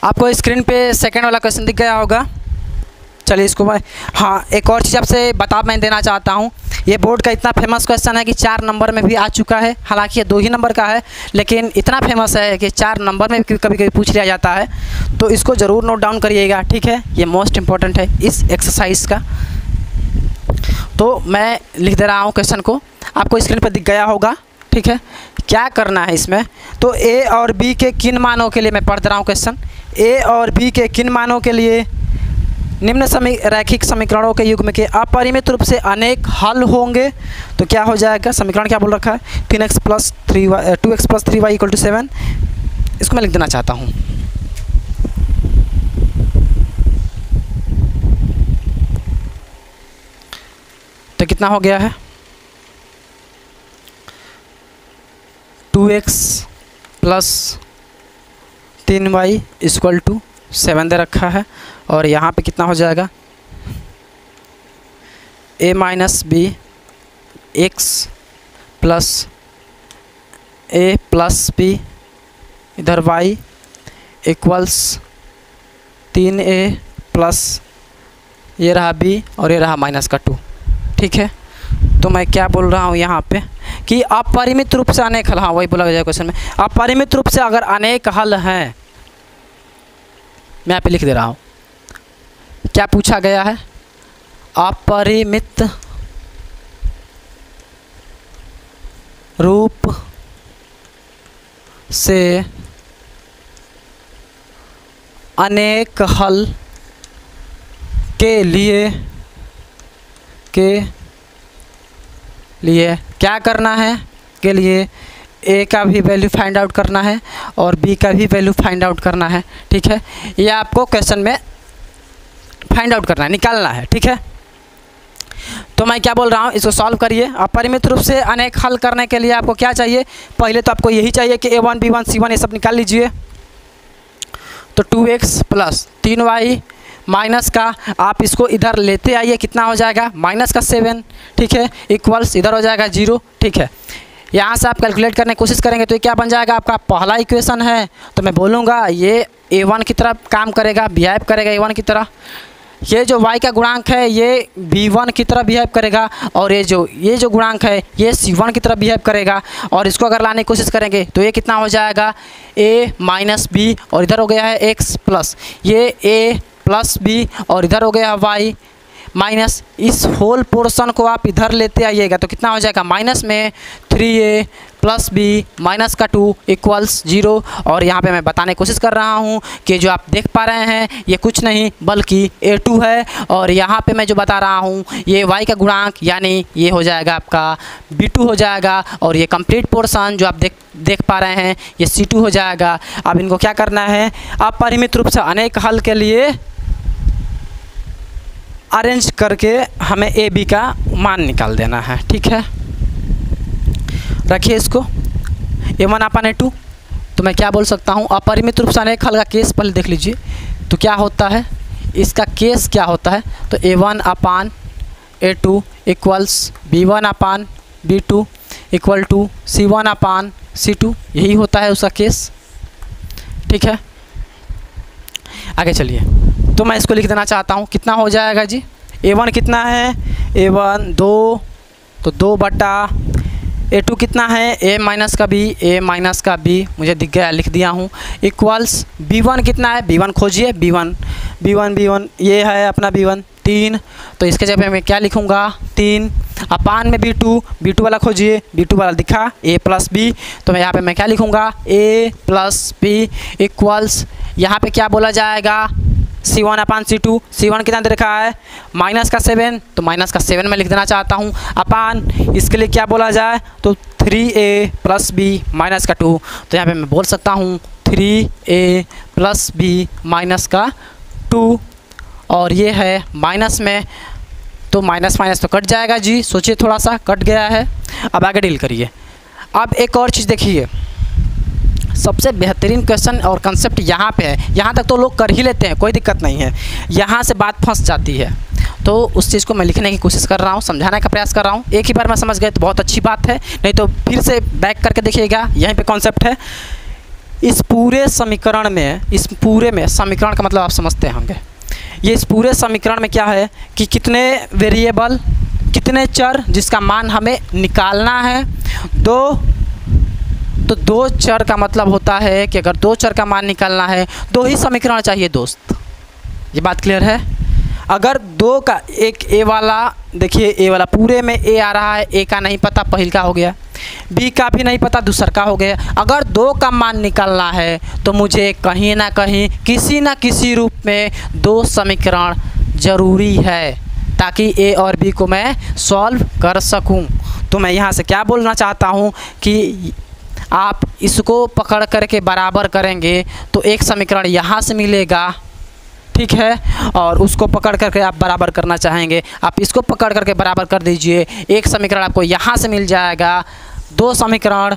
आपको स्क्रीन पे सेकंड वाला क्वेश्चन दिख गया होगा। चलिए इसको मैं एक और चीज़ आपसे मैं देना चाहता हूँ। ये बोर्ड का इतना फेमस क्वेश्चन है कि 4 नंबर में भी आ चुका है। हालांकि ये 2 ही नंबर का है, लेकिन इतना फेमस है कि 4 नंबर में भी कभी कभी पूछ लिया जाता है। तो इसको ज़रूर नोट डाउन करिएगा, ठीक है। ये मोस्ट इम्पॉर्टेंट है इस एक्सरसाइज का। तो मैं लिख दे रहा हूँ क्वेश्चन को, आपको स्क्रीन पर दिख गया होगा, ठीक है। क्या करना है इसमें, तो ए और बी के किन मानों के लिए, मैं पढ़ रहा हूँ क्वेश्चन। ए और बी के किन मानों के लिए निम्न रैखिक समीकरणों के युग्म के अपरिमित रूप से अनेक हल होंगे। तो क्या हो जाएगा, समीकरण क्या बोल रखा है, 2x + 3y = 7। इसको मैं लिख देना चाहता हूँ। तो कितना हो गया है, 2x + 3y = 7 दे रखा है। और यहाँ पे कितना हो जाएगा, a - b x + a + b इधर y = 3a + ये रहा b और ये रहा -2, ठीक है। तो मैं क्या बोल रहा हूँ यहाँ पे कि अपरिमित रूप से अनेक हल, हाँ वही बोला गया क्वेश्चन में, अपरिमित रूप से अगर अनेक हल हैं, मैं यहाँ पे लिख दे रहा हूँ। क्या पूछा गया है, अपरिमित रूप से अनेक हल के लिए क्या करना है, के लिए ए का भी वैल्यू फाइंड आउट करना है और बी का भी वैल्यू फाइंड आउट करना है, ठीक है। ये आपको क्वेश्चन में फाइंड आउट करना है, निकालना है, ठीक है। तो मैं क्या बोल रहा हूँ, इसको सॉल्व करिए। अपरिमित रूप से अनेक हल करने के लिए आपको क्या चाहिए, पहले तो आपको यही चाहिए कि a1 b1 c1 ये सब निकाल लीजिए। तो 2x + 3y माइनस का आप इसको इधर लेते आइए, कितना हो जाएगा -7, ठीक है, इक्वल्स इधर हो जाएगा 0, ठीक है। यहाँ से आप कैलकुलेट करने की कोशिश करेंगे तो ये क्या बन जाएगा, आपका पहला इक्वेशन है। तो मैं बोलूँगा ये a1 की तरह काम करेगा, बिहेव करेगा a1 की तरह। ये जो y का गुणांक है ये b1 की तरह बिहेव करेगा और ये जो गुणांक है ये c1 की तरह बिहेव करेगा। और इसको अगर लाने की कोशिश करेंगे तो ये कितना हो जाएगा, a - b और इधर हो गया है x प्लस ये a + b और इधर हो गया y माइनस, इस होल पोर्शन को आप इधर लेते आइएगा तो कितना हो जाएगा, माइनस में 3a + b -2 = 0। और यहाँ पे मैं बताने की कोशिश कर रहा हूँ कि जो आप देख पा रहे हैं ये कुछ नहीं बल्कि a2 है। और यहाँ पे मैं जो बता रहा हूँ ये y का गुणांक यानी ये हो जाएगा आपका b2 हो जाएगा। और ये कंप्लीट पोर्शन जो आप देख पा रहे हैं ये c2 हो जाएगा। अब इनको क्या करना है, अपरिमित रूप से अनेक हल के लिए अरेंज करके हमें ए बी का मान निकाल देना है, ठीक है। रखिए इसको, a1/a2। तो मैं क्या बोल सकता हूँ, अपरिमित रूप से अनेक हल का केस पहले देख लीजिए। तो क्या होता है, इसका केस क्या होता है, तो a1/a2 = b1/b2 = c1/c2, यही होता है उसका केस, ठीक है। आगे चलिए, तो मैं इसको लिख देना चाहता हूँ, कितना हो जाएगा जी, a1 कितना है, a1 2, तो 2/a2 कितना है, a - b मुझे दिख गया, लिख दिया हूँ, इक्वल्स b1 कितना है, b1 खोजिए, b1 ये है अपना b1 3। तो इसके जगह मैं क्या लिखूँगा, 3 अपान में b2 वाला खोजिए, b2 वाला दिखा a + b। तो मैं यहाँ पे मैं क्या लिखूँगा, a + b इक्वल्स यहाँ पे क्या बोला जाएगा, c1/c2। c1 कितना दे रखा है, -7, तो -7 में लिख देना चाहता हूँ अपान इसके लिए क्या बोला जाए, तो 3a + b -2। तो यहाँ पे मैं बोल सकता हूँ 3a + b -2। और ये है माइनस में, तो माइनस तो कट जाएगा जी, सोचिए थोड़ा सा कट गया है। अब आगे डील करिए। अब एक और चीज़ देखिए, सबसे बेहतरीन क्वेश्चन और कंसेप्ट यहाँ पे है। यहाँ तक तो लोग कर ही लेते हैं, कोई दिक्कत नहीं है, यहाँ से बात फंस जाती है। तो उस चीज़ को मैं लिखने की कोशिश कर रहा हूँ, समझाने का प्रयास कर रहा हूँ। एक ही बार में समझ गए तो बहुत अच्छी बात है, नहीं तो फिर से बैक करके देखिएगा, यहीं पे कॉन्सेप्ट है। इस पूरे समीकरण में, इस पूरे में, समीकरण का मतलब आप समझते होंगे, ये इस पूरे समीकरण में क्या है कि कितने वेरिएबल, कितने चर जिसका मान हमें निकालना है। तो दो चर का मतलब होता है कि अगर दो चर का मान निकालना है, दो ही समीकरण चाहिए दोस्त। ये बात क्लियर है। अगर दो का, एक ए वाला, देखिए ए वाला पूरे में ए आ रहा है, ए का नहीं पता, पहल का हो गया, बी का भी नहीं पता, दूसर का हो गया। अगर दो का मान निकालना है तो मुझे कहीं ना कहीं, किसी ना किसी रूप में दो समीकरण ज़रूरी है, ताकि ए और बी को मैं सॉल्व कर सकूं। तो मैं यहाँ से क्या बोलना चाहता हूँ कि आप इसको पकड़ करके बराबर करेंगे तो एक समीकरण यहाँ से मिलेगा, ठीक है, और उसको पकड़ करके आप बराबर करना चाहेंगे, आप इसको पकड़ करके बराबर कर दीजिए, एक समीकरण आपको यहाँ से मिल जाएगा, दो समीकरण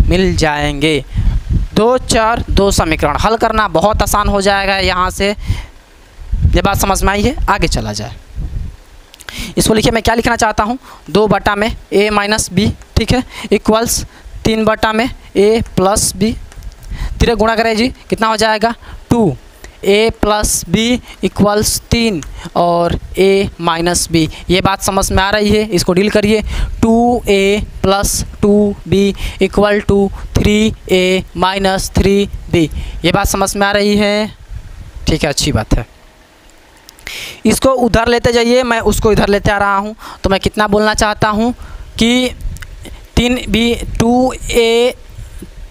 मिल जाएंगे। दो चर, दो समीकरण हल करना बहुत आसान हो जाएगा। यहाँ से ये बात समझ में आई है, आगे चला जाए। इसको लिखिए, मैं क्या लिखना चाहता हूँ, 2 में a माइनस बी, ठीक है, इक्वल्स 3 में a प्लस बी। तीनों गुणा करें जी, कितना हो जाएगा 2a प्लस बी इक्वल्स 3 और a माइनस बी। ये बात समझ में आ रही है, इसको डील करिए। 2a plus 2b equal to 3a minus 3b। ये बात समझ में आ रही है, ठीक है, अच्छी बात है। इसको उधर लेते जाइए, मैं उसको इधर लेते आ रहा हूँ। तो मैं कितना बोलना चाहता हूँ कि 3b, 2a,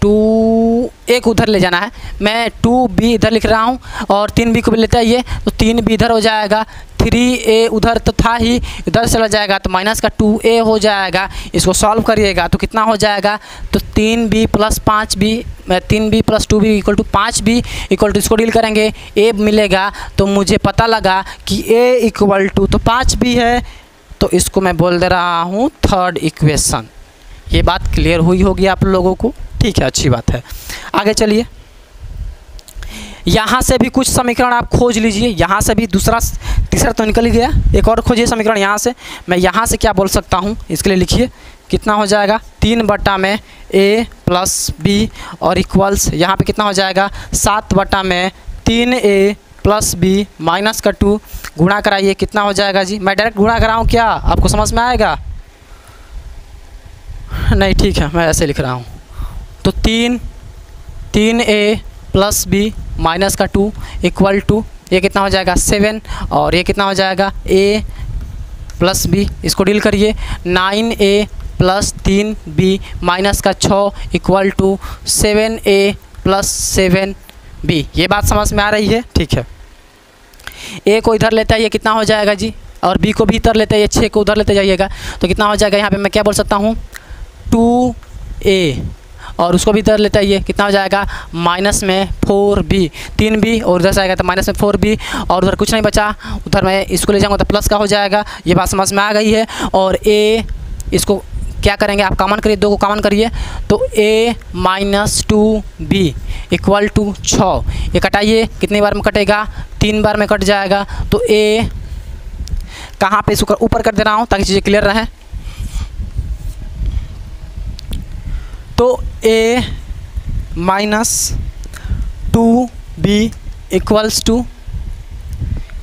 2a को उधर ले जाना है, मैं 2b इधर लिख रहा हूँ और 3b को भी लेते आइए, तो 3b इधर हो जाएगा, 3a उधर तो था ही, इधर चला जाएगा तो माइनस का 2a हो जाएगा। इसको सॉल्व करिएगा तो कितना हो जाएगा, तो 3b plus 5b, 3b plus 2b equal to 5b equal to, इसको डील करेंगे a मिलेगा। तो मुझे पता लगा कि a इक्वल टू तो 5b है, तो इसको मैं बोल दे रहा हूँ थर्ड इक्वेशन। ये बात क्लियर हुई होगी आप लोगों को, ठीक है, अच्छी बात है। आगे चलिए, यहाँ से भी कुछ समीकरण आप खोज लीजिए। यहाँ से भी दूसरा, तीसरा तो निकल गया, एक और खोजिए समीकरण यहाँ से। मैं यहाँ से क्या बोल सकता हूँ, इसके लिए लिखिए, कितना हो जाएगा 3 में a प्लस b और इक्वल्स, यहाँ पे कितना हो जाएगा 7 में 3a प्लस b माइनस का 2। गुणा कराइए, कितना हो जाएगा जी, मैं डायरेक्ट गुणा कराऊँ क्या, आपको समझ में आएगा? नहीं, ठीक है, मैं ऐसे लिख रहा हूँ। तो 3a प्लस b माइनस का 2 इक्वल टू, ये कितना हो जाएगा 7 और ये कितना हो जाएगा a प्लस b। इसको डील करिए, 9a प्लस 3b माइनस का 6 equal to 7a plus 7b। ये बात समझ में आ रही है, ठीक है। a को इधर लेते हैं, ये कितना हो जाएगा जी, और b को भी इधर लेते हैं, ये 6 को उधर लेते जाइएगा, तो कितना हो जाएगा, यहाँ पे मैं क्या बोल सकता हूँ 2a, और उसको भी इधर लेता है, ये कितना हो जाएगा माइनस में 4b, 3b और उधर से आएगा तो माइनस में 4b, और उधर कुछ नहीं बचा, उधर मैं इसको ले जाऊँगा तो प्लस का हो जाएगा। ये बात समझ में आ गई है। और a, इसको क्या करेंगे आप, कॉमन करिए, 2 को कॉमन करिए, तो a minus 2b equal to 6। ये कटाइए, कितनी बार में कटेगा, 3 बार में कट जाएगा। तो a कहाँ पे, इसको ऊपर कर दे रहा हूँ ताकि चीज़ें क्लियर रहें। तो a minus 2b equals to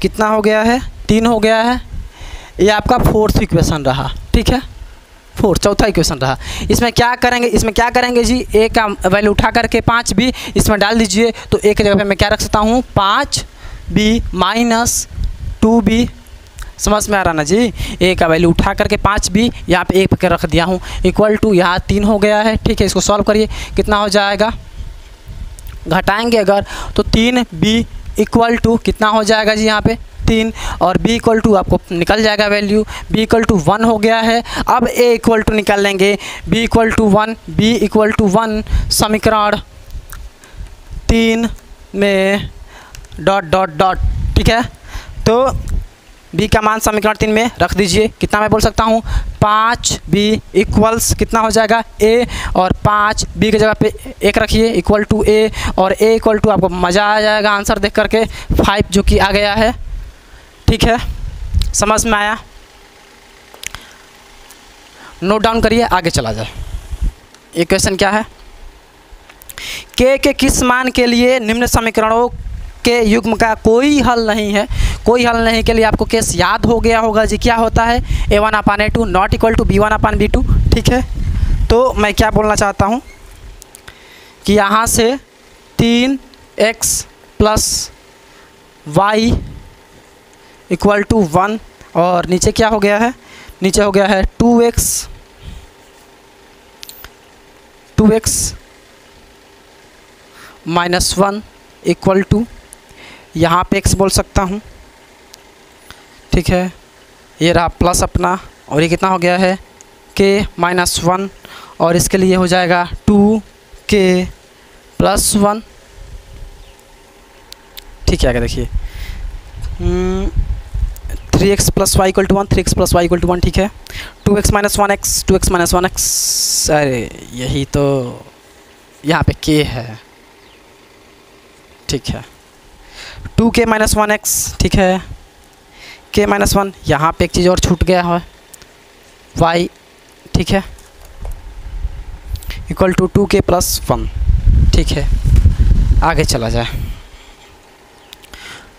कितना हो गया है, 3 हो गया है। ये आपका फोर्थ इक्वेशन रहा, ठीक है, चौथा इक्वेशन रहा। इसमें क्या करेंगे जी, a का वैल्यू उठा करके 5b इसमें डाल दीजिए, तो a की जगह पे मैं क्या रख सकता हूँ 5b माइनस 2b। समझ में आ रहा ना जी, a का वैल्यू उठा करके 5b यहाँ पे 1 पे रख दिया हूँ इक्वल टू, यहाँ 3 हो गया है, ठीक है। इसको सॉल्व करिए, कितना हो जाएगा, घटाएंगे अगर तो 3b इक्वल टू कितना हो जाएगा जी, यहाँ पे 3 और b इक्वल टू आपको निकल जाएगा वैल्यू, b इक्वल टू 1 हो गया है। अब a इक्वल टू निकाल लेंगे, b equal to 1, b equal to 1 समीकरण 3 में डॉट डॉट डॉट, ठीक है। तो b का मान समीकरण 3 में रख दीजिए, कितना मैं बोल सकता हूँ 5b इक्वल्स कितना हो जाएगा a, और 5b की जगह पे 1 रखिए इक्वल टू a, और a इक्वल टू आपको मज़ा आ जाएगा आंसर देख करके 5 जो कि आ गया है, ठीक है। समझ में आया, नोट डाउन करिए, आगे चला जाए। इक्वेशन क्या है, के किस मान के लिए निम्न समीकरणों के युग्म का कोई हल नहीं है। कोई हल नहीं के लिए आपको केस याद हो गया होगा जी, क्या होता है a1/a2 not equal to b1/b2। ठीक है, तो मैं क्या बोलना चाहता हूँ कि यहाँ से 3x + y इक्वल टू 1 और नीचे क्या हो गया है, नीचे हो गया है 2x - 1 इक्वल टू, यहाँ पे x बोल सकता हूँ। ठीक है, ये रहा प्लस अपना, और ये कितना हो गया है k - 1 और इसके लिए हो जाएगा 2k + 1। ठीक है, आगे देखिए 3x + y = 1, 3x + y = 1। ठीक है, 2x - 1x, 2x - 1x, अरे यही तो यहाँ पे k है। ठीक है, 2k - 1x। ठीक है, k - 1, यहाँ पे एक चीज़ और छूट गया है y। ठीक है, इक्वल टू 2k + 1। ठीक है, आगे चला जाए।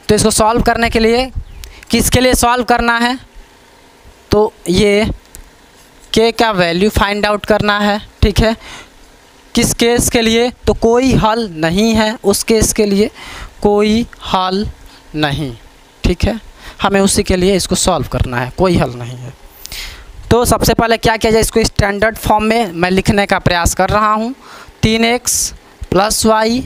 तो इसको सॉल्व करने के लिए किसके लिए सॉल्व करना है, तो ये k का वैल्यू फाइंड आउट करना है। ठीक है, किस केस के लिए, तो कोई हल नहीं है, उस केस के लिए कोई हल नहीं। ठीक है, हमें उसी के लिए इसको सॉल्व करना है, कोई हल नहीं है। तो सबसे पहले क्या किया जाए, इसको स्टैंडर्ड फॉर्म में मैं लिखने का प्रयास कर रहा हूँ। 3x + y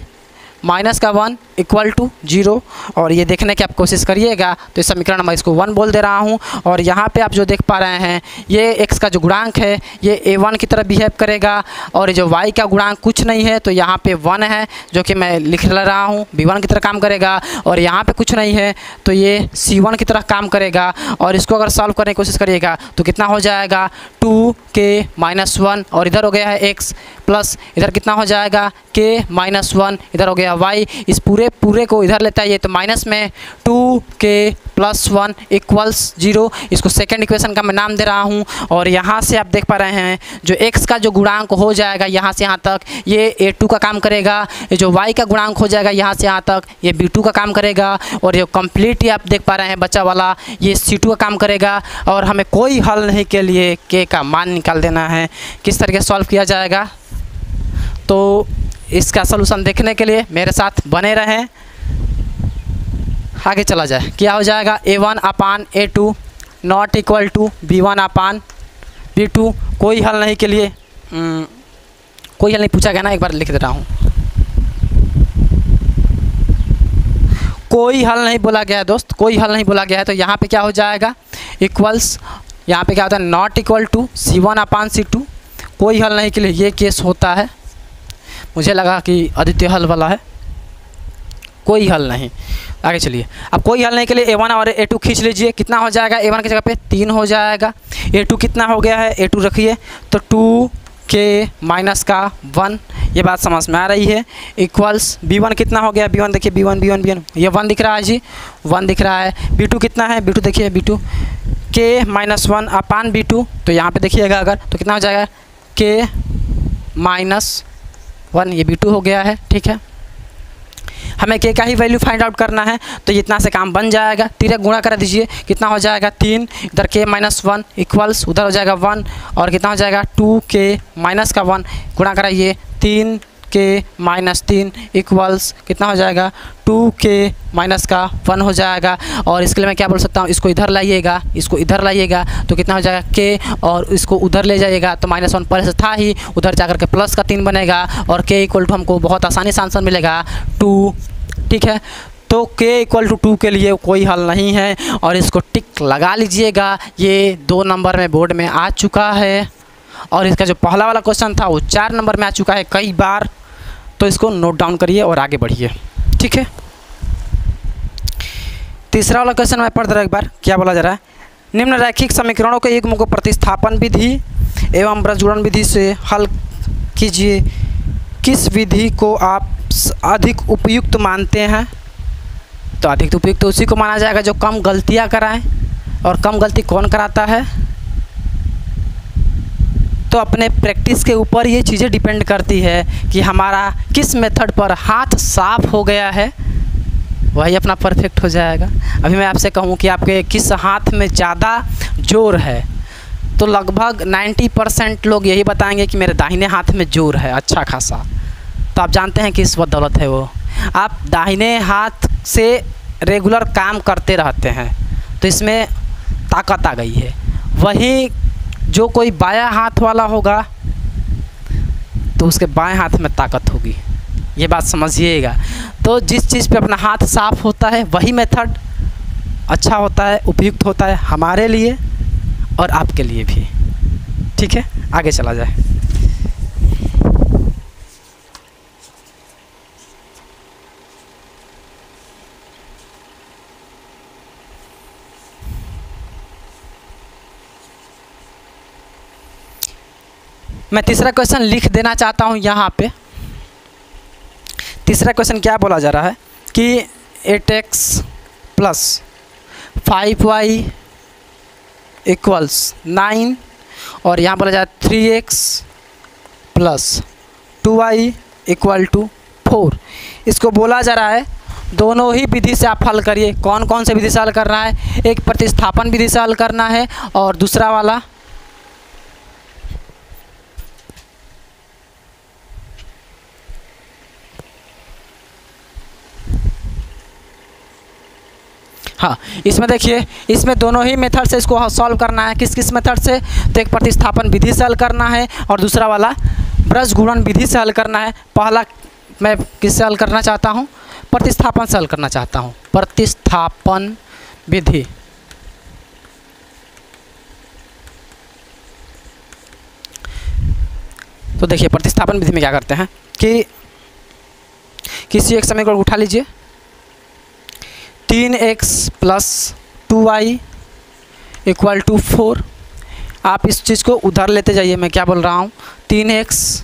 -1 इक्वल टू 0, और ये देखने की आप कोशिश करिएगा तो इस समीकरण में इसको 1 बोल दे रहा हूँ। और यहाँ पे आप जो देख पा रहे हैं, ये x का जो गुणांक है ये a1 की तरह बिहेव करेगा, और जो y का गुणांक कुछ नहीं है तो यहाँ पे 1 है जो कि मैं लिख रहा हूँ, b1 की तरह काम करेगा। और यहाँ पे कुछ नहीं है तो ये c1 की तरह काम करेगा। और इसको अगर सॉल्व करने की कोशिश करिएगा तो कितना हो जाएगा 2k - 1, और इधर हो गया है x प्लस इधर कितना हो जाएगा k - 1, इधर हो गया y। इस पूरे को इधर लेता है ये, तो माइनस में 2k + 1 = 0। इसको सेकेंड इक्वेशन का मैं नाम दे रहा हूँ। और यहाँ से आप देख पा रहे हैं जो x का जो गुणांक हो जाएगा यहाँ से यहाँ तक ये a2 का काम करेगा, ये जो y का गुणांक हो जाएगा यहाँ से यहाँ तक ये b2 का काम करेगा, और ये कंप्लीट ही आप देख पा रहे हैं बचा वाला ये c2 का काम करेगा। और हमें कोई हल नहीं के लिए k का मान निकाल देना है। किस तरीके से सॉल्व किया जाएगा, तो इसका सलूशन देखने के लिए मेरे साथ बने रहें। आगे चला जाए, क्या हो जाएगा a1/a2 not equal to b1/b2। कोई हल नहीं के लिए कोई हल नहीं पूछा गया ना, एक बार लिख दे रहा हूँ। कोई हल नहीं बोला गया है दोस्त, कोई हल नहीं बोला गया है। तो यहाँ पे क्या हो जाएगा इक्वल्स, यहाँ पे क्या होता है नॉट इक्वल टू c1/c2। कोई हल नहीं के लिए ये केस होता है। मुझे लगा कि आदित्य हल वाला है, कोई हल नहीं। आगे चलिए, अब कोई हल नहीं के लिए a1 और a2 खींच लीजिए। कितना हो जाएगा, a1 की जगह पे 3 हो जाएगा। a2 कितना हो गया है, a2 रखिए तो 2k - 1, ये बात समझ में आ रही है। इक्वल्स b1 कितना हो गया, b1 देखिए b1 ये 1 दिख रहा है जी, 1 दिख रहा है। b2 कितना है, b2 देखिए b2 k - 1/b2। तो यहाँ पे देखिएगा अगर तो कितना हो जाएगा k - 1, ये b2 हो गया है। ठीक है, हमें k का ही वैल्यू फाइंड आउट करना है, तो इतना से काम बन जाएगा। 3 गुणा कर दीजिए, कितना हो जाएगा 3, इधर k - 1 इक्वल्स उधर हो जाएगा 1, और कितना हो जाएगा 2k - 1 गुणा कराइए 3k - 3 इक्वल्स कितना हो जाएगा 2k - 1 हो जाएगा। और इसके लिए मैं क्या बोल सकता हूँ, इसको इधर लाइएगा, इसको इधर लाइएगा तो कितना हो जाएगा k, और इसको उधर ले जाइएगा तो -1 पहले से था ही, उधर जाकर के प्लस का 3 बनेगा, और k इक्वल टू हमको बहुत आसानी से आंसर मिलेगा 2। ठीक है, तो k इक्वल टू 2 के लिए कोई हल नहीं है, और इसको टिक लगा लीजिएगा। ये 2 नंबर में बोर्ड में आ चुका है, और इसका जो पहला वाला क्वेश्चन था वो 4 नंबर में आ चुका है कई बार। तो इसको नोट डाउन करिए और आगे बढ़िए। ठीक है, तीसरा वाला क्वेश्चन मैं पढ़ दे रहा एक बार, क्या बोला जा रहा है, निम्न रैखिक समीकरणों के युग्म को प्रतिस्थापन विधि एवं प्रजुड़न विधि से हल कीजिए। किस विधि को आप अधिक उपयुक्त मानते हैं, तो अधिक उपयुक्त तो उसी को माना जाएगा जो कम गलतियां कराएं। और कम गलती कौन कराता है, तो अपने प्रैक्टिस के ऊपर ये चीज़ें डिपेंड करती है कि हमारा किस मेथड पर हाथ साफ हो गया है, वही अपना परफेक्ट हो जाएगा। अभी मैं आपसे कहूँ कि आपके किस हाथ में ज़्यादा जोर है, तो लगभग 90% लोग यही बताएंगे कि मेरे दाहिने हाथ में जोर है अच्छा खासा। तो आप जानते हैं कि इस बदौलत है वो, आप दाहिने हाथ से रेगुलर काम करते रहते हैं, तो इसमें ताकत आ गई है। वहीं जो कोई बायां हाथ वाला होगा तो उसके बाएं हाथ में ताकत होगी, ये बात समझिएगा। तो जिस चीज़ पे अपना हाथ साफ होता है वही मेथड अच्छा होता है, उपयुक्त होता है हमारे लिए और आपके लिए भी। ठीक है, आगे चला जाए। मैं तीसरा क्वेश्चन लिख देना चाहता हूँ यहाँ पे। तीसरा क्वेश्चन क्या बोला जा रहा है कि 8x प्लस 5y इक्वल्स 9 और यहाँ बोला जाए 3x plus 2y equal to 4। इसको बोला जा रहा है दोनों ही विधि से आप हल करिए। कौन कौन से विधि से हल करना है? एक प्रतिस्थापन विधि से हल करना है और दूसरा वाला हाँ, इसमें देखिए, इसमें दोनों ही मेथड से इसको सॉल्व करना है। किस किस मेथड से? तो एक प्रतिस्थापन विधि से हल करना है और दूसरा वाला ब्रज गुणन विधि से हल करना है। पहला मैं किससे हल करना चाहता हूँ? प्रतिस्थापन से हल करना चाहता हूँ, प्रतिस्थापन विधि। तो देखिए प्रतिस्थापन विधि में क्या करते हैं कि किसी एक समीकरण को उठा लीजिए, 3x plus 2y equal to 4। आप इस चीज़ को उधर लेते जाइए। मैं क्या बोल रहा हूँ? 3x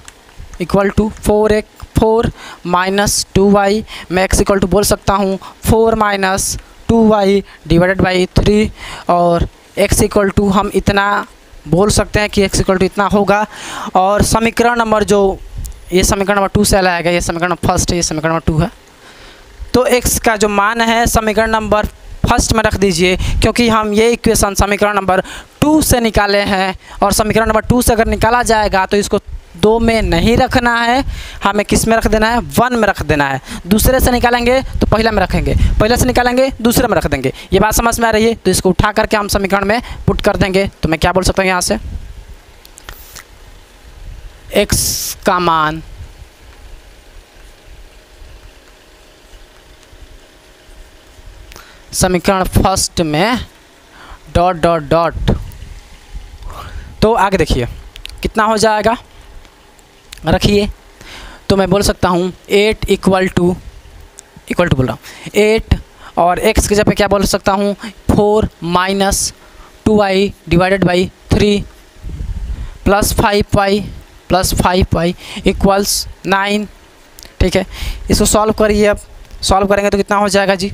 equal to 4 minus 2y। मैं x इक्वल टू बोल सकता हूँ 4 माइनस 2y डिवाइडेड बाई 3 और x इक्वल टू हम इतना बोल सकते हैं कि x इक्वल टू इतना होगा। और समीकरण नंबर जो ये समीकरण नंबर 2 से लाया गया, ये समीकरण फर्स्ट है, ये समीकरण नंबर 2 है। तो x का जो मान है समीकरण नंबर फर्स्ट में रख दीजिए, क्योंकि हम ये इक्वेशन समीकरण नंबर 2 से निकाले हैं और समीकरण नंबर 2 से अगर निकाला जाएगा तो इसको 2 में नहीं रखना है, हमें किस में रख देना है? 1 में रख देना है। दूसरे से निकालेंगे तो पहला में रखेंगे, पहले से निकालेंगे दूसरे में रख देंगे। ये बात समझ में आ रही है? तो इसको उठा करके हम समीकरण में पुट कर देंगे। तो मैं क्या बोल सकता हूँ यहाँ से? x का मान समीकरण फर्स्ट में डॉट डॉट डॉट, तो आगे देखिए कितना हो जाएगा, रखिए। तो मैं बोल सकता हूँ 8 इक्वल टू बोल रहा हूँ 8 और x के जगह पे क्या बोल सकता हूँ? 4 minus 2y divided by 3 plus 5y equals 9। ठीक है, इसको सॉल्व करिए। अब सॉल्व करेंगे तो कितना हो जाएगा जी?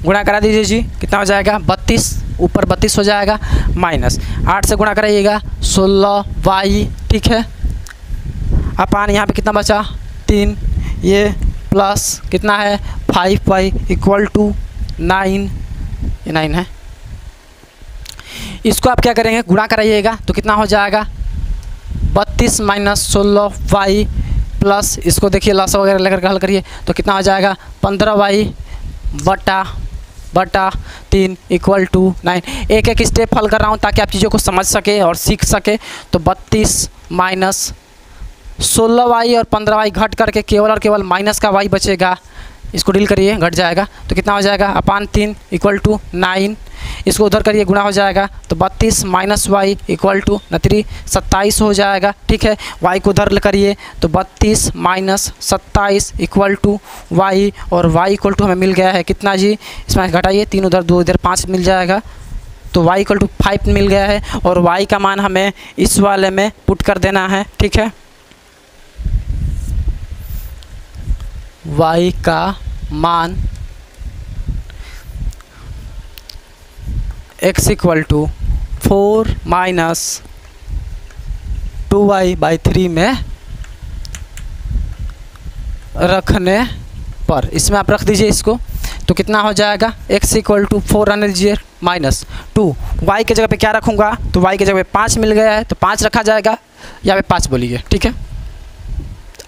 गुणा करा दीजिए जी, कितना हो जाएगा? 32, ऊपर 32 हो जाएगा, माइनस 8 से गुणा कराइएगा 16y। ठीक है, अपान यहाँ पे कितना बचा? 3, ये प्लस कितना है? 5y इक्वल टू 9, ये 9 है। इसको आप क्या करेंगे? गुणा कराइएगा तो कितना हो जाएगा? 32 माइनस 16y प्लस इसको देखिए लस वगैरह लेकर हल करिए तो कितना हो जाएगा? 15y बटा 3 इक्वल टू 9। एक एक स्टेप हल कर रहा हूँ ताकि आप चीज़ों को समझ सके और सीख सके। तो 32 माइनस 16y और 15y घट करके केवल और केवल माइनस का y बचेगा, इसको डील करिए, घट जाएगा तो कितना हो जाएगा? अपान 3 इक्वल टू 9। इसको उधर करिए, गुणा हो जाएगा तो 32 माइनस y इक्वल टू 27 हो जाएगा। ठीक है, y को उधर करिए तो 32 माइनस 27 इक्वल टू y और y इक्वल टू हमें मिल गया है कितना जी? इसमें घटाइए, 3 उधर 2 इधर 5 मिल जाएगा तो y इक्वल टू 5 मिल गया है और y का मान हमें इस वाले में पुट कर देना है। ठीक है, y का मान x equal to 4 minus 2y/3 में रखने पर, इसमें आप रख दीजिए इसको, तो कितना हो जाएगा x = 4 रहने दीजिए माइनस 2, y के जगह पे क्या रखूँगा, तो y के जगह पे 5 मिल गया है तो 5 रखा जाएगा, यहाँ पे 5 बोलिए, ठीक है।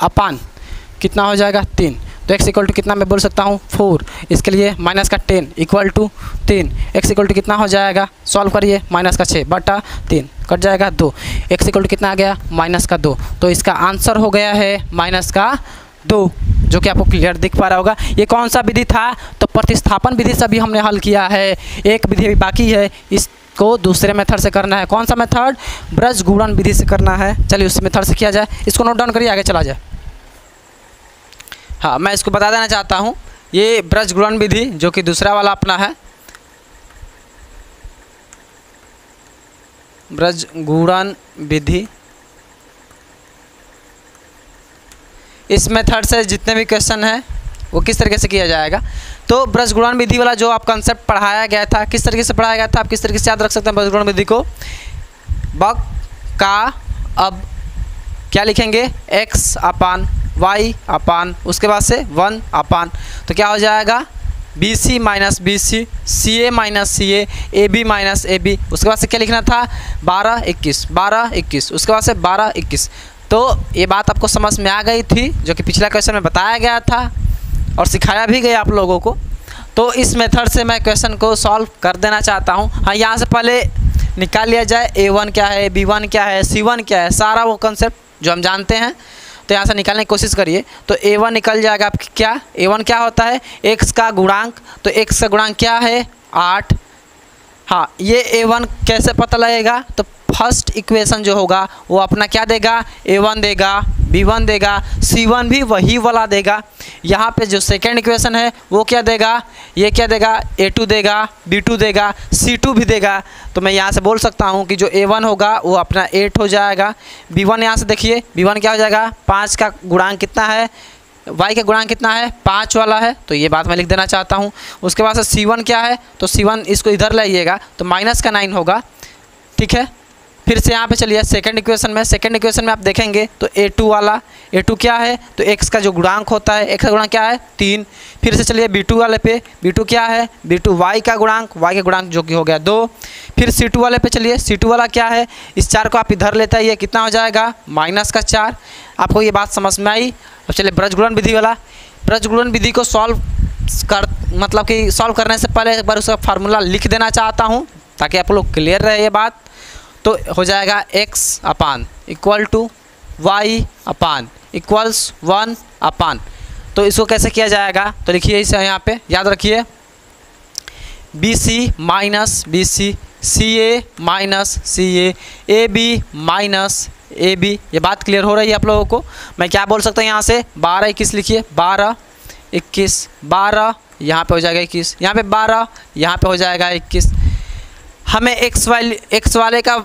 अपान कितना हो जाएगा 3, तो x = कितना मैं बोल सकता हूँ 4, इसके लिए माइनस का 10 = 3, x = कितना हो जाएगा, सॉल्व करिए, माइनस का 6/3 कट जाएगा 2, x = कितना आ गया माइनस का 2, तो इसका आंसर हो गया है माइनस का 2, जो कि आपको क्लियर दिख पा रहा होगा। ये कौन सा विधि था, तो प्रतिस्थापन विधि से भी हमने हल किया है, एक विधि अभी बाकी है, इसको दूसरे मेथड से करना है। कौन सा मेथड, ब्रज गुणन विधि से करना है। चलिए उस मेथड से किया जाए, इसको नोट डाउन करिए, आगे चला जाए। हाँ, मैं इसको बता देना चाहता हूँ, ये ब्रज गुणन विधि जो कि दूसरा वाला अपना है, ब्रज गुणन विधि, इस मेथड से जितने भी क्वेश्चन हैं वो किस तरीके से किया जाएगा। तो ब्रज गुणन विधि वाला जो आप कंसेप्ट पढ़ाया गया था, किस तरीके से पढ़ाया गया था, आप किस तरीके से याद रख सकते हैं ब्रज गुणन विधि को, बक का अब क्या लिखेंगे, x/y/, उसके बाद से 1/, तो क्या हो जाएगा BC - BC, CA - CA, AB - AB, उसके बाद से क्या लिखना था 12 21, उसके बाद से 12 21। तो ये बात आपको समझ में आ गई थी, जो कि पिछला क्वेश्चन में बताया गया था और सिखाया भी गया आप लोगों को। तो इस मेथड से मैं क्वेश्चन को सॉल्व कर देना चाहता हूँ। हाँ, यहाँ से पहले निकाल लिया जाए A1 क्या है, B1 क्या है, C1 क्या है, सारा वो कंसेप्ट जो हम जानते हैं, तो यहाँ से निकालने की कोशिश करिए। तो A1 निकल जाएगा आपकी, क्या A1 क्या होता है, x का गुणांक, तो x का गुणांक क्या है 8। हाँ, ये A1 कैसे पता लगेगा, तो फर्स्ट इक्वेशन जो होगा वो अपना क्या देगा, A1 देगा, B1 देगा, C1 भी वही वाला देगा। यहाँ पे जो सेकेंड इक्वेशन है वो क्या देगा, ये क्या देगा, A2 देगा, B2 देगा, C2 भी देगा। तो मैं यहाँ से बोल सकता हूँ कि जो A1 होगा वो अपना 8 हो जाएगा। B1 यहाँ से देखिए, B1 क्या हो जाएगा, 5 का गुणांक कितना है, y का गुणांक कितना है 5 वाला है, तो ये बात मैं लिख देना चाहता हूँ। उसके बाद से C1 क्या है, तो C1 इसको इधर लाइएगा तो माइनस का 9 होगा, ठीक है। फिर से यहाँ पे चलिए सेकंड इक्वेशन में आप देखेंगे तो A2 वाला, A2 क्या है, तो x का जो गुणांक होता है, x का गुणांक क्या है 3। फिर से चलिए B2 वाले पे, B2 क्या है, B2 y का गुणांक जो कि हो गया 2। फिर C2 वाले पे चलिए, C2 वाला क्या है, इस 4 को आप इधर लेते आइए, कितना हो जाएगा माइनस का 4। आपको ये बात समझ में आई। अब चलिए ब्रज गुणन विधि वाला, ब्रज गुणन विधि को सॉल्व करने से पहले एक बार उसका फार्मूला लिख देना चाहता हूँ ताकि आप लोग क्लियर रहे ये बात। तो हो जाएगा x/y/1/, तो इसको कैसे किया जाएगा, तो लिखिए इसे यहाँ पे, याद रखिए BC - BC, CA - CA, AB - AB। ये बात क्लियर हो रही है आप लोगों को। मैं क्या बोल सकता हूँ यहाँ से 12 21 लिखिए, 12 21, 12 यहाँ पे हो जाएगा 21, यहाँ पे 12, यहाँ पे हो जाएगा 21। हमें x वाले का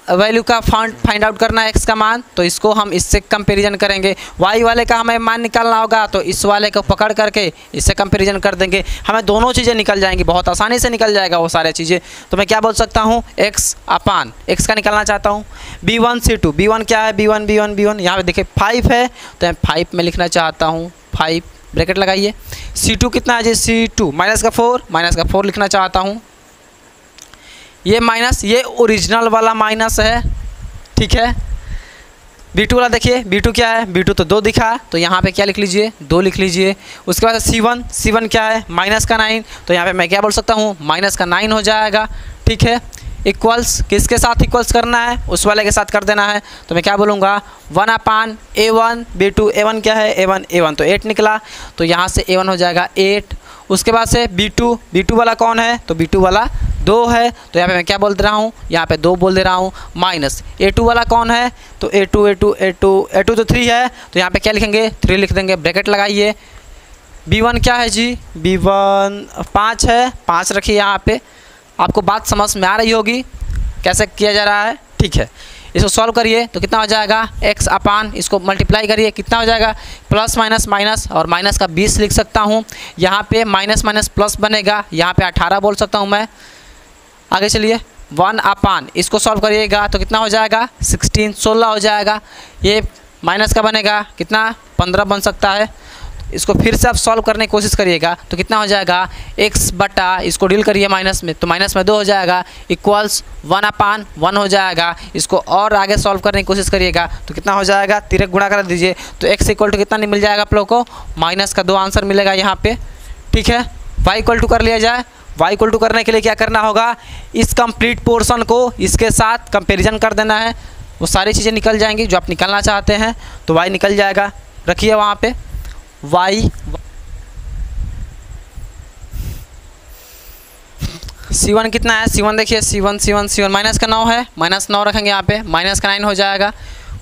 वैल्यू का फाइंड आउट करना है, x का मान, तो इसको हम इससे कंपैरिजन करेंगे। y वाले का हमें मान निकालना होगा, तो इस वाले को पकड़ करके इससे कंपैरिजन कर देंगे, हमें दोनों चीज़ें निकल जाएंगी, बहुत आसानी से निकल जाएगा वो सारी चीज़ें। तो मैं क्या बोल सकता हूँ x का निकालना चाहता हूँ। B1 C2, B1 क्या है, B1 यहाँ पे देखिए 5 है, तो मैं 5 में लिखना चाहता हूँ, 5 ब्रैकेट लगाइए। C2 कितना है जी, C2 माइनस का 4 लिखना चाहता हूँ। ये माइनस, ये ओरिजिनल वाला माइनस है, ठीक है। B2 वाला देखिए, B2 क्या है, B2 तो 2 दिखा, तो यहाँ पे क्या लिख लीजिए 2 लिख लीजिए। उसके बाद C1 क्या है माइनस का 9, तो यहाँ पे मैं क्या बोल सकता हूँ माइनस का 9 हो जाएगा, ठीक है। इक्वल्स किसके साथ इक्वल्स करना है, उस वाले के साथ कर देना है, तो मैं क्या बोलूँगा 1/A1 B2, A1 क्या है, A1 तो 8 निकला, तो यहाँ से A1 हो जाएगा 8। उसके बाद से B2 वाला कौन है, तो B2 वाला 2 है, तो यहाँ पे मैं क्या बोल दे रहा हूँ, यहाँ पे 2 बोल दे रहा हूँ। माइनस A2 वाला कौन है, तो A2 तो 3 है, तो यहाँ पे क्या लिखेंगे 3 लिख देंगे, ब्रैकेट लगाइए। B1 क्या है जी, B1 5 है, 5 रखिए यहाँ पे। आपको बात समझ में आ रही होगी कैसे किया जा रहा है, ठीक है। इसको सॉल्व करिए तो कितना हो जाएगा x/, इसको मल्टीप्लाई करिए, कितना हो जाएगा प्लस माइनस और माइनस का 20 लिख सकता हूँ। यहाँ पे माइनस प्लस बनेगा, यहाँ पे 18 बोल सकता हूँ मैं। आगे चलिए, 1 अपान इसको सॉल्व करिएगा तो कितना हो जाएगा 16 हो जाएगा। ये माइनस का बनेगा कितना 15 बन सकता है। इसको फिर से आप सॉल्व करने की कोशिश करिएगा तो कितना हो जाएगा x बटा इसको डील करिए माइनस में तो माइनस में 2 हो जाएगा इक्वल्स 1 अपान 1 हो जाएगा। इसको और आगे सॉल्व करने की कोशिश करिएगा तो कितना हो जाएगा तिरक गुणा कर दीजिए तो x इक्वल टू कितना नहीं मिल जाएगा आप लोग को माइनस का 2 आंसर मिलेगा यहाँ पे। ठीक है, y इक्वल टू कर लिया जाए। y इक्वल टू करने के लिए क्या करना होगा, इस कंप्लीट पोर्शन को इसके साथ कंपेरिजन कर देना है, वो सारी चीज़ें निकल जाएंगी जो आप निकालना चाहते हैं तो y निकल जाएगा। रखिए वहाँ पे y C1 कितना है, C1 देखिए C1 माइनस का 9 है, माइनस 9 रखेंगे यहाँ पे, माइनस का 9 हो जाएगा।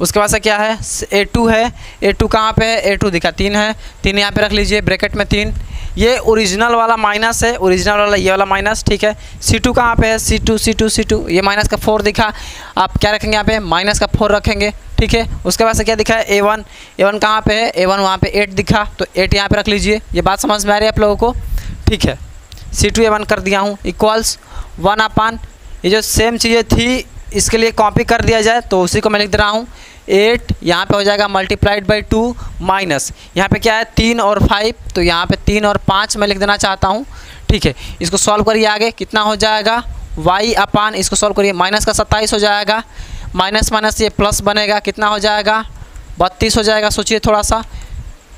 उसके बाद से क्या है A2 है, A2 कहाँ पे है, A2 दिखा 3 है, 3 यहाँ पे रख लीजिए ब्रैकेट में 3। ये ओरिजिनल वाला माइनस है, ओरिजिनल वाला ये वाला माइनस। ठीक है, C2 कहाँ पे है, C2 ये माइनस का 4 दिखा, आप क्या रखेंगे यहाँ पे माइनस का 4 रखेंगे। ठीक है, उसके बाद से क्या दिखा है A1 कहाँ पे है, A1 वहाँ पे 8 दिखा तो 8 यहाँ पे रख लीजिए। ये बात समझ में आ रही है आप लोगों को। ठीक है, C2 A1 कर दिया हूँ इक्वल्स 1 अपान ये जो सेम चीज़ें थी इसके लिए कॉपी कर दिया जाए तो उसी को मैं लिख दे रहा हूँ 8 यहाँ पे हो जाएगा मल्टीप्लाइड बाई 2 माइनस यहाँ पे क्या है 3 और 5 तो यहाँ पे 3 और 5 मैं लिख देना चाहता हूँ। ठीक है, इसको सॉल्व करिए आगे कितना हो जाएगा y अपान इसको सॉल्व करिए माइनस का 27 हो जाएगा, माइनस माइनस ये प्लस बनेगा कितना हो जाएगा 32 हो जाएगा। सोचिए थोड़ा सा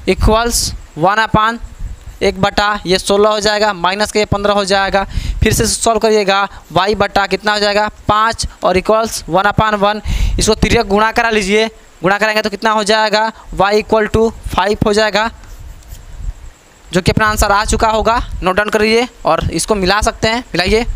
इक्वल्स 1 अपान 1 बटा ये 16 हो जाएगा, माइनस का ये 15 हो जाएगा। फिर से सॉल्व करिएगा y बटा कितना हो जाएगा 5 और इक्वल्स 1 अपान 1 इसको तिर्यक गुणा करा लीजिए, गुणा कराएंगे तो कितना हो जाएगा y इक्वल टू 5 हो जाएगा, जो कि अपना आंसर आ चुका होगा। नोट डाउन करिए और इसको मिला सकते हैं, मिलाइए।